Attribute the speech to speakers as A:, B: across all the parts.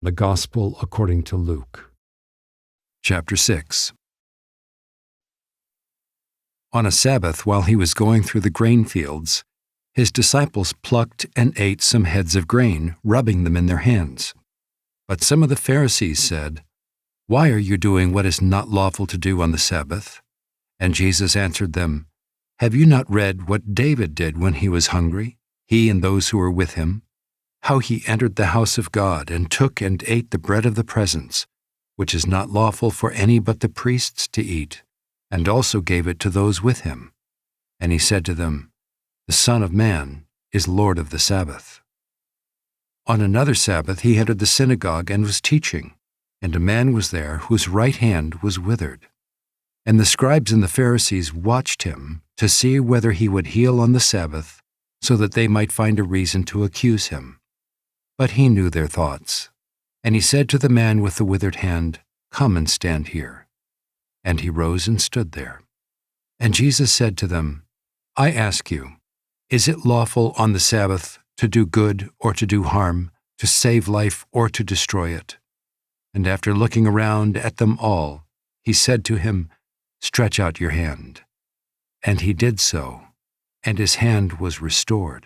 A: The Gospel according to Luke.
B: Chapter 6. On a Sabbath, while he was going through the grain fields, his disciples plucked and ate some heads of grain, rubbing them in their hands. But some of the Pharisees said, "Why are you doing what is not lawful to do on the Sabbath?" And Jesus answered them, "Have you not read what David did when he was hungry, he and those who were with him? How he entered the house of God and took and ate the bread of the presence, which is not lawful for any but the priests to eat, and also gave it to those with him. And he said to them, 'The Son of Man is Lord of the Sabbath.'" On another Sabbath he entered the synagogue and was teaching, and a man was there whose right hand was withered. And the scribes and the Pharisees watched him to see whether he would heal on the Sabbath, so that they might find a reason to accuse him. But he knew their thoughts. And he said to the man with the withered hand, "Come and stand here." And he rose and stood there. And Jesus said to them, "I ask you, is it lawful on the Sabbath to do good or to do harm, to save life or to destroy it?" And after looking around at them all, he said to him, "Stretch out your hand." And he did so, and his hand was restored.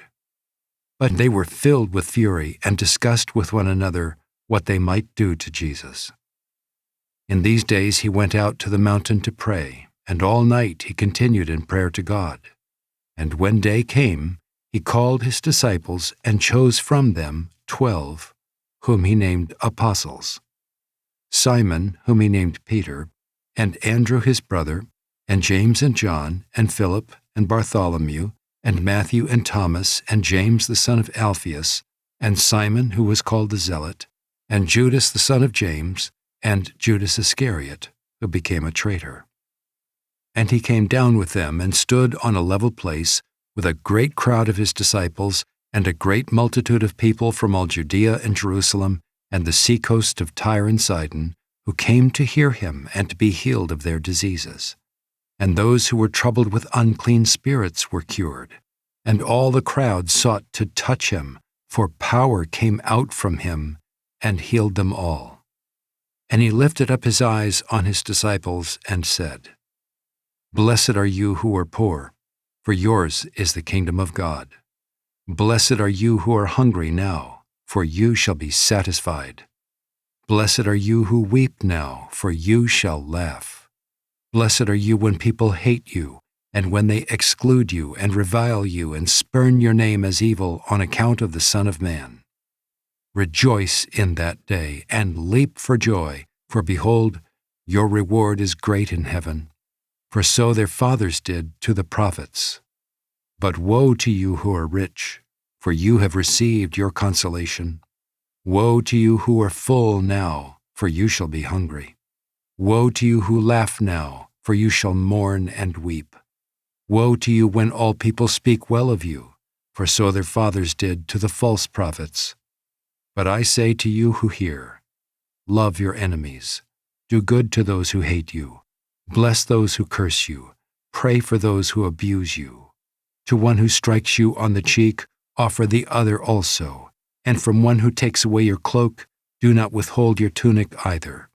B: But they were filled with fury and discussed with one another what they might do to Jesus. In these days he went out to the mountain to pray, and all night he continued in prayer to God. And when day came, he called his disciples and chose from them 12, whom he named apostles: Simon, whom he named Peter, and Andrew his brother, and James and John, and Philip, and Bartholomew, and Matthew and Thomas, and James the son of Alphaeus, and Simon who was called the Zealot, and Judas the son of James, and Judas Iscariot, who became a traitor. And he came down with them and stood on a level place with a great crowd of his disciples and a great multitude of people from all Judea and Jerusalem and the seacoast of Tyre and Sidon, who came to hear him and to be healed of their diseases. And those who were troubled with unclean spirits were cured. And all the crowd sought to touch him, for power came out from him and healed them all. And he lifted up his eyes on his disciples and said, "Blessed are you who are poor, for yours is the kingdom of God. Blessed are you who are hungry now, for you shall be satisfied. Blessed are you who weep now, for you shall laugh. Blessed are you when people hate you, and when they exclude you and revile you and spurn your name as evil on account of the Son of Man. Rejoice in that day and leap for joy, for behold, your reward is great in heaven. For so their fathers did to the prophets. But woe to you who are rich, for you have received your consolation. Woe to you who are full now, for you shall be hungry. Woe to you who laugh now, for you shall mourn and weep. Woe to you when all people speak well of you, for so their fathers did to the false prophets. But I say to you who hear, love your enemies, do good to those who hate you, bless those who curse you, pray for those who abuse you. To one who strikes you on the cheek, offer the other also, and from one who takes away your cloak, do not withhold your tunic either.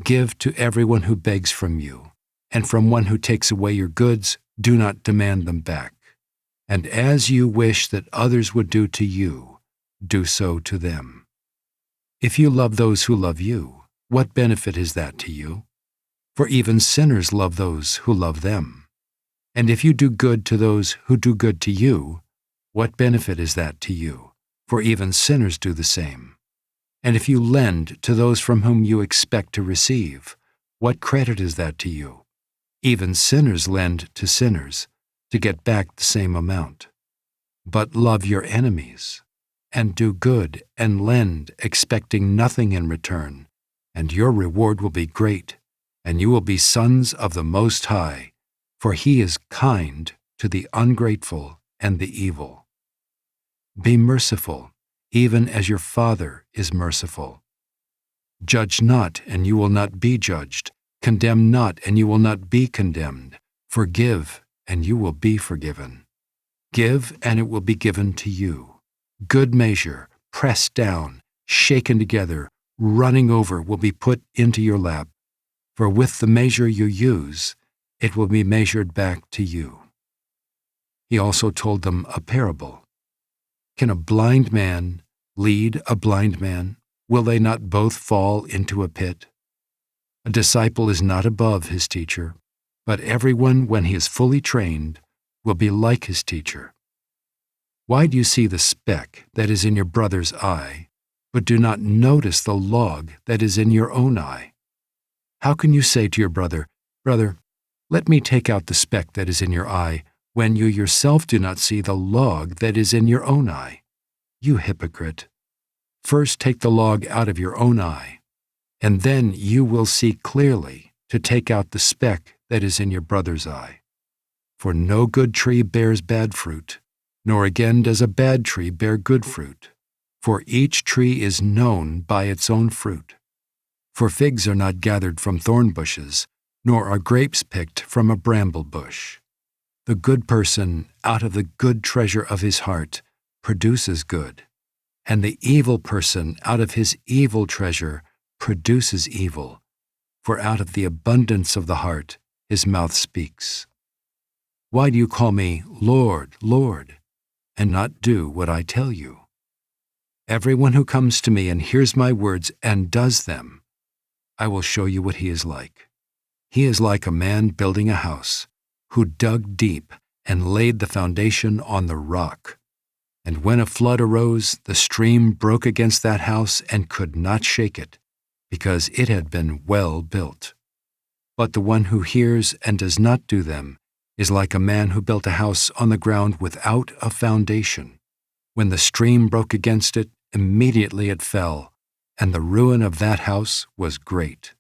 B: Give to everyone who begs from you, and from one who takes away your goods, do not demand them back. And as you wish that others would do to you, do so to them. If you love those who love you, what benefit is that to you? For even sinners love those who love them. And if you do good to those who do good to you, what benefit is that to you? For even sinners do the same. And if you lend to those from whom you expect to receive, what credit is that to you? Even sinners lend to sinners to get back the same amount. But love your enemies, and do good and lend, expecting nothing in return, and your reward will be great, and you will be sons of the Most High, for He is kind to the ungrateful and the evil. Be merciful, even as your Father is merciful. Judge not, and you will not be judged. Condemn not, and you will not be condemned. Forgive, and you will be forgiven. Give, and it will be given to you. Good measure, pressed down, shaken together, running over, will be put into your lap. For with the measure you use, it will be measured back to you." He also told them a parable. "Can a blind man lead a blind man? Will they not both fall into a pit? A disciple is not above his teacher, but everyone, when he is fully trained, will be like his teacher. Why do you see the speck that is in your brother's eye, but do not notice the log that is in your own eye? How can you say to your brother, 'Brother, let me take out the speck that is in your eye,' when you yourself do not see the log that is in your own eye? You hypocrite! First take the log out of your own eye, and then you will see clearly to take out the speck that is in your brother's eye. For no good tree bears bad fruit, nor again does a bad tree bear good fruit. For each tree is known by its own fruit. For figs are not gathered from thorn bushes, nor are grapes picked from a bramble bush. The good person out of the good treasure of his heart produces good, and the evil person out of his evil treasure produces evil. For out of the abundance of the heart his mouth speaks. Why do you call me Lord, Lord, and not do what I tell you? Everyone who comes to me and hears my words and does them, I will show you what he is like. He is like a man building a house, who dug deep and laid the foundation on the rock. And when a flood arose, the stream broke against that house and could not shake it, because it had been well built. But the one who hears and does not do them is like a man who built a house on the ground without a foundation. When the stream broke against it, immediately it fell, and the ruin of that house was great.